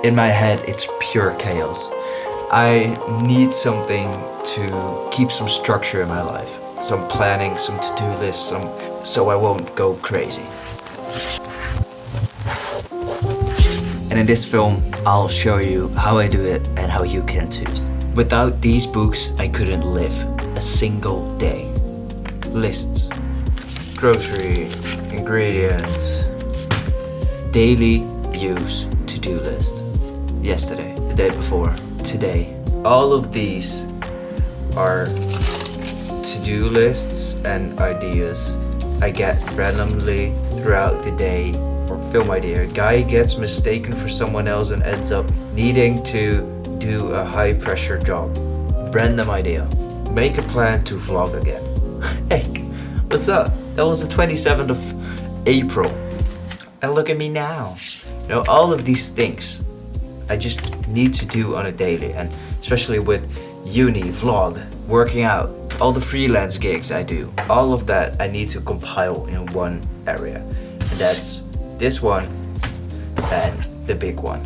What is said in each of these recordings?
In my head, it's pure chaos. I need something to keep some structure in my life. Some planning, some to-do lists, so I won't go crazy. And in this film, I'll show you how I do it and how you can too. Without these books, I couldn't live a single day. Lists, grocery, ingredients, daily use to-do list. Yesterday, the day before, today. All of these are to-do lists and ideas I get randomly throughout the day. Or film idea. A guy gets mistaken for someone else and ends up needing to do a high pressure job. Random idea. Make a plan to vlog again. Hey, what's up? That was the 27th of April. And look at me now. You know, all of these things I just need to do on a daily, and especially with uni, vlog, working out, all the freelance gigs I do, all of that I need to compile in one area. And that's this one and the big one.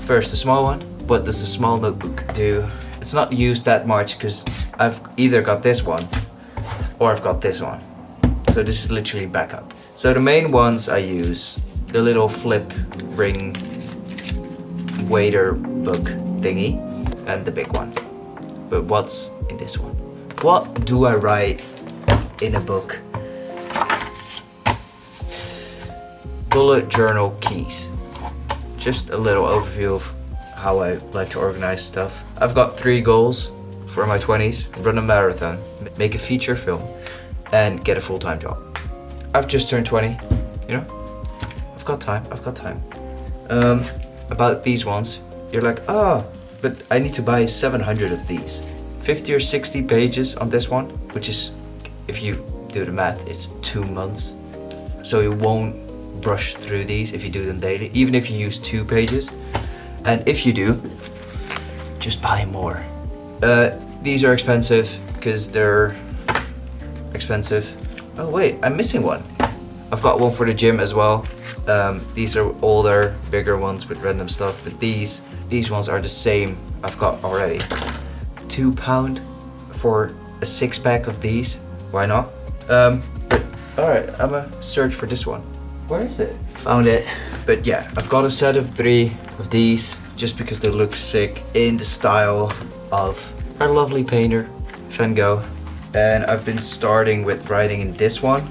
First, the small one. What does the small notebook do? It's not used that much because I've either got this one or I've got this one. So this is literally backup. So the main ones I use, the little flip ring waiter book thingy, and the big one. But what's in this one? What do I write in a book? Bullet journal keys. Just a little overview of how I like to organize stuff. I've got 3 goals for my 20s. Run a marathon, make a feature film, and get a full-time job. I've just turned 20, you know? I've got time. About these ones, you're like, but I need to buy 700 of these. 50 or 60 pages on this one, which is, if you do the math, it's 2 months. So you won't brush through these if you do them daily, even if you use 2 pages. And if you do, just buy more. These are expensive because they're expensive. Oh wait, I'm missing one. I've got one for the gym as well. These are older, bigger ones with random stuff, but these ones are the same I've got already. £2 for a 6-pack of these. Why not? But alright, I'm gonna search for this one. Where is it? Found it. But yeah, I've got a set of 3 of these just because they look sick in the style of our lovely painter, Van Gogh. And I've been starting with writing in this one.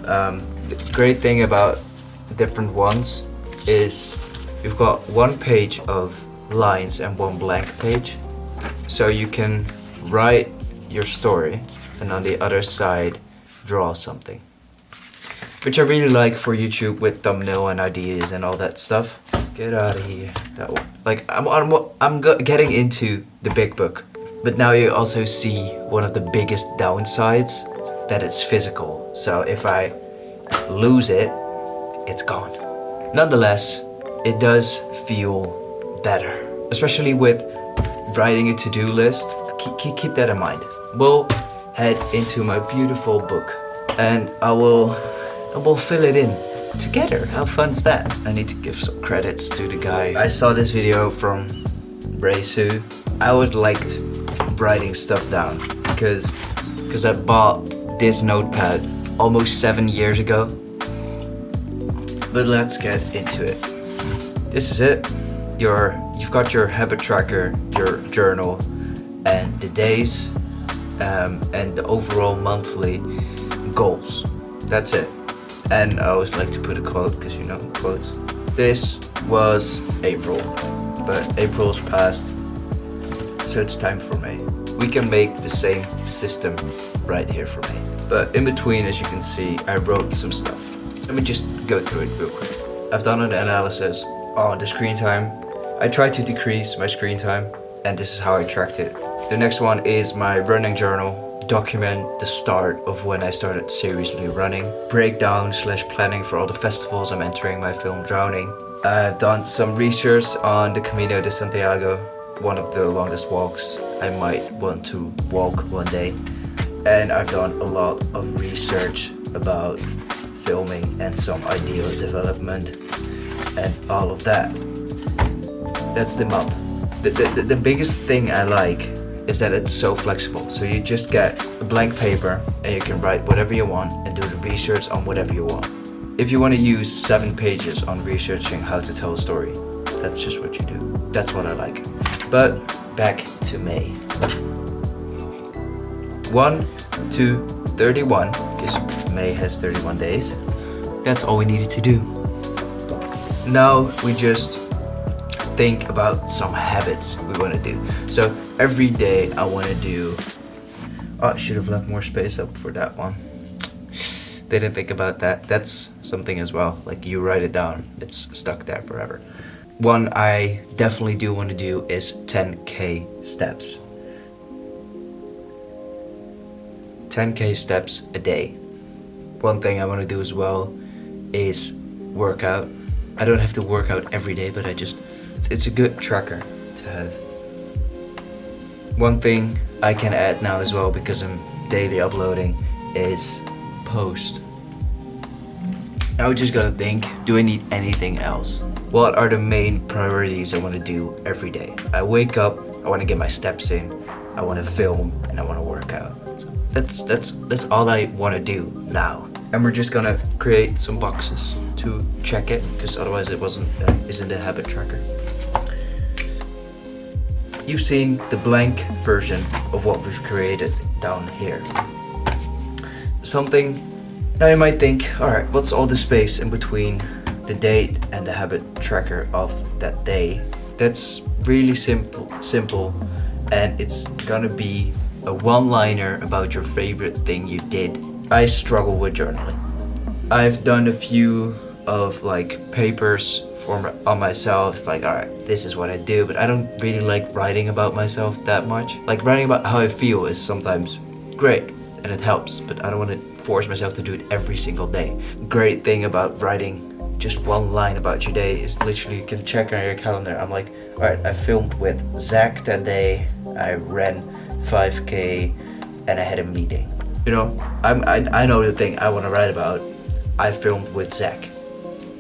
The great thing about different ones is you've got 1 page of lines and 1 blank page. So you can write your story and on the other side draw something. Which I really like for YouTube with thumbnail and ideas and all that stuff. Get out of here. That one. Like I'm getting into the big book, but now you also see one of the biggest downsides, that it's physical. So if I lose it, it's gone. Nonetheless, it does feel better, especially with writing a to-do list. Keep that in mind. We'll head into my beautiful book, and we'll fill it in together. How fun is that? I need to give some credits to the guy. I saw this video from Raysu. I always liked writing stuff down because I bought this notepad almost 7 years ago. But let's get into it. This is it. You've got your habit tracker, your journal, and the days, and the overall monthly goals. That's it. And I always like to put a quote because you know quotes. This was April, but April's passed, so it's time for May. We can make the same system right here for May. But in between, as you can see, I wrote some stuff. Let me just go through it real quick. I've done an analysis on the screen time. I tried to decrease my screen time, and this is how I tracked it. The next one is my running journal. Document the start of when I started seriously running. Breakdown / planning for all the festivals I'm entering my film Drowning. I've done some research on the Camino de Santiago, one of the longest walks I might want to walk one day. And I've done a lot of research about filming and some idea development and all of that. That's the month. The biggest thing I like is that it's so flexible. So you just get a blank paper and you can write whatever you want and do the research on whatever you want. If you want to use 7 pages on researching how to tell a story, that's just what you do. That's what I like. But back to May. 1 to 31, because May has 31 days. That's all we needed to do. Now we just think about some habits we want to do. So every day I want to do... Oh, I should have left more space up for that one. Didn't think about that. That's something as well. Like you write it down, it's stuck there forever. One I definitely do want to do is 10k steps. 10k steps a day. One thing I want to do as well is work out. I don't have to work out every day, but it's a good tracker to have. One thing I can add now as well, because I'm daily uploading, is post. Now we just gotta think, do I need anything else? What are the main priorities I want to do every day? I wake up, I want to get my steps in, I want to film, and I want to work out. That's all I want to do now. And we're just gonna create some boxes to check it, because otherwise it isn't a habit tracker. You've seen the blank version of what we've created down here. Now you might think, alright, what's all the space in between the date and the habit tracker of that day? That's really simple, and it's gonna be a one-liner about your favorite thing you did. I struggle with journaling. I've done a few of like papers on myself, like alright, this is what I do, but I don't really like writing about myself that much. Like writing about how I feel is sometimes great and it helps, but I don't want to force myself to do it every single day. Great thing about writing just one line about your day is literally you can check on your calendar. I'm like, alright, I filmed with Zach that day, I ran 5k, and I had a meeting. You know, I know the thing I want to write about. I filmed with Zach.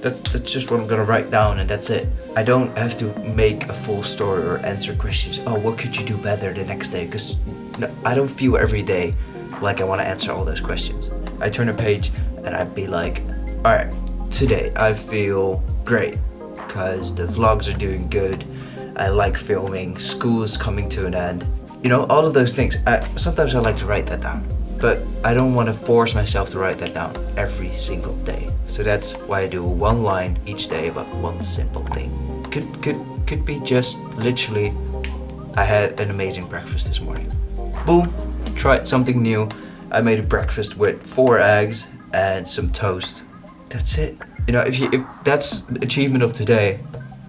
That's just what I'm gonna write down, and that's it. I don't have to make a full story or answer questions. Oh, what could you do better the next day? Because I don't feel every day like I want to answer all those questions. I turn a page and I'd be like, alright, today I feel great because the vlogs are doing good. I like filming. School is coming to an end. You know, all of those things. Sometimes I like to write that down, but I don't want to force myself to write that down every single day. So that's why I do one line each day about one simple thing. Could be just literally, I had an amazing breakfast this morning. Boom, tried something new. I made a breakfast with 4 eggs and some toast. That's it. You know, if that's the achievement of today,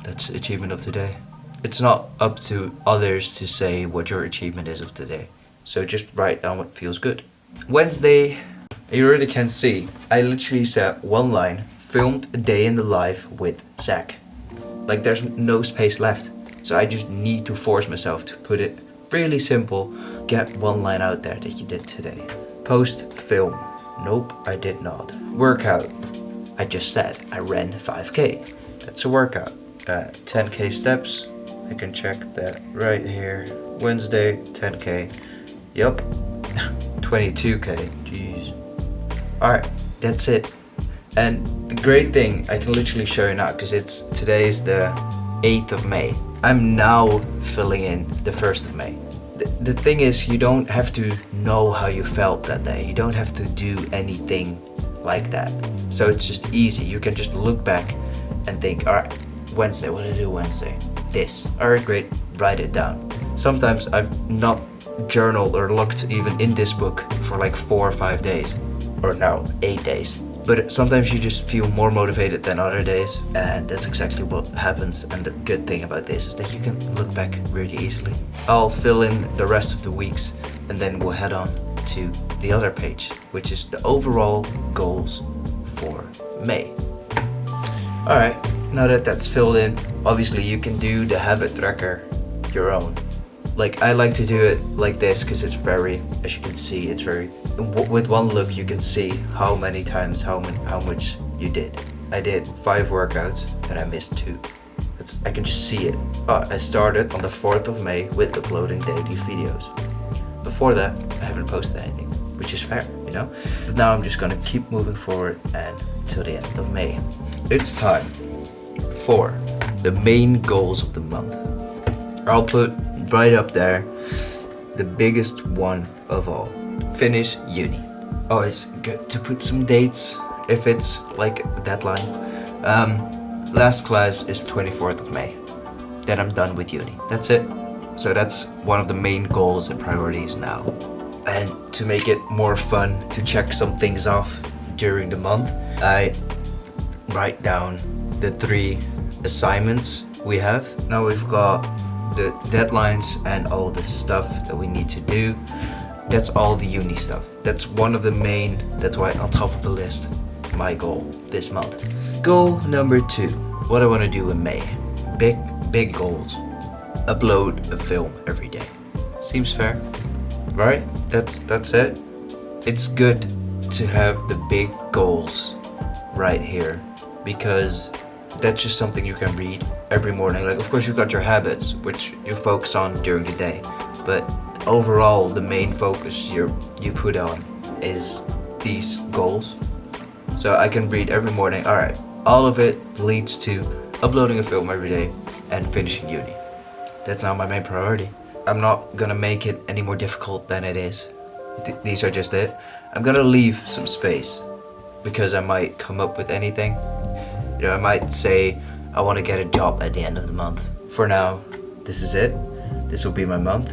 that's the achievement of today. It's not up to others to say what your achievement is of today. So just write down what feels good. Wednesday, you already can see, I literally said one line, filmed a day in the life with Zach. Like there's no space left. So I just need to force myself to put it really simple. Get one line out there that you did today. Post, film. Nope, I did not. Workout. I just said I ran 5k. That's a workout. 10k steps. I can check that right here. Wednesday, 10k. Yup. 22k. Jeez. Alright, that's it. And the great thing, I can literally show you now, because today's the 8th of May. I'm now filling in the 1st of May. The thing is, you don't have to know how you felt that day. You don't have to do anything like that. So it's just easy. You can just look back and think, alright, Wednesday, what did I do Wednesday? This. Alright, great, write it down. Sometimes I've not journaled or looked even in this book for like 4 or 5 days. Or no, 8 days. But sometimes you just feel more motivated than other days, and that's exactly what happens. And the good thing about this is that you can look back really easily. I'll fill in the rest of the weeks, and then we'll head on to the other page, which is the overall goals for May. Alright, now that that's filled in, obviously you can do the habit tracker your own. Like, I like to do it like this because it's very, as you can see, it's very, with one look you can see how many times, how much you did. I did 5 workouts and I missed 2. I can just see it. I started on the 4th of May with uploading daily videos. Before that, I haven't posted anything, which is fair, you know? But now I'm just gonna keep moving forward and till the end of May. It's time for the main goals of the month. I'll put right up there the biggest one of all. Finish uni. Always good to put some dates if it's like a deadline. Last class is 24th of May. Then I'm done with uni. That's it. So that's one of the main goals and priorities now. And to make it more fun to check some things off during the month, I write down the 3 assignments we have. Now we've got the deadlines and all the stuff that we need to do. That's all the uni stuff. That's one of the main, that's why on top of the list, my goal this month. Goal number 2, what I want to do in May. Big goals. Upload a film every day. Seems fair, right? That's it. It's good to have the big goals right here because that's just something you can read every morning. Like, of course, you've got your habits, which you focus on during the day, but overall, the main focus you put on is these goals. So I can read every morning. All right, all of it leads to uploading a film every day and finishing uni. That's now my main priority. I'm not gonna make it any more difficult than it is. These are just it. I'm gonna leave some space because I might come up with anything. You know, I might say I want to get a job at the end of the month. For now, this is it. This will be my month,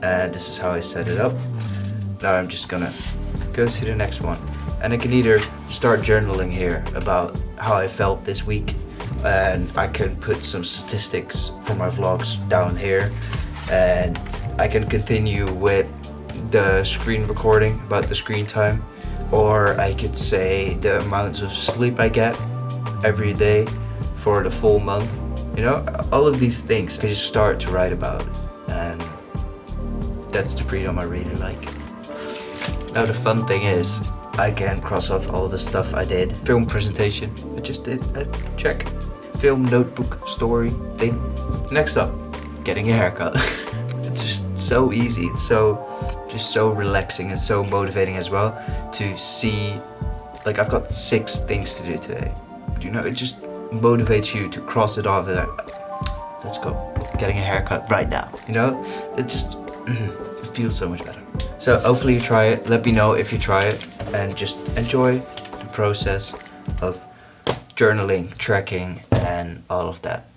and this is how I set it up. Now I'm just gonna go to the next one, and I can either start journaling here about how I felt this week, and I can put some statistics for my vlogs down here, and I can continue with the screen recording about the screen time, or I could say the amounts of sleep I get every day for the full month. You know, all of these things I just start to write about, and that's the freedom I really like. Now the fun thing is I can cross off all the stuff I did. Film presentation, I just did a check. Film notebook story thing. Next up, getting a haircut. It's just so easy. It's just so relaxing and so motivating as well to see, like, I've got 6 things to do today. You know, it just motivates you to cross it off and like, let's go. Getting a haircut right now. You know, it just it feels so much better. So hopefully you try it. Let me know if you try it, and just enjoy the process of journaling, tracking, and all of that.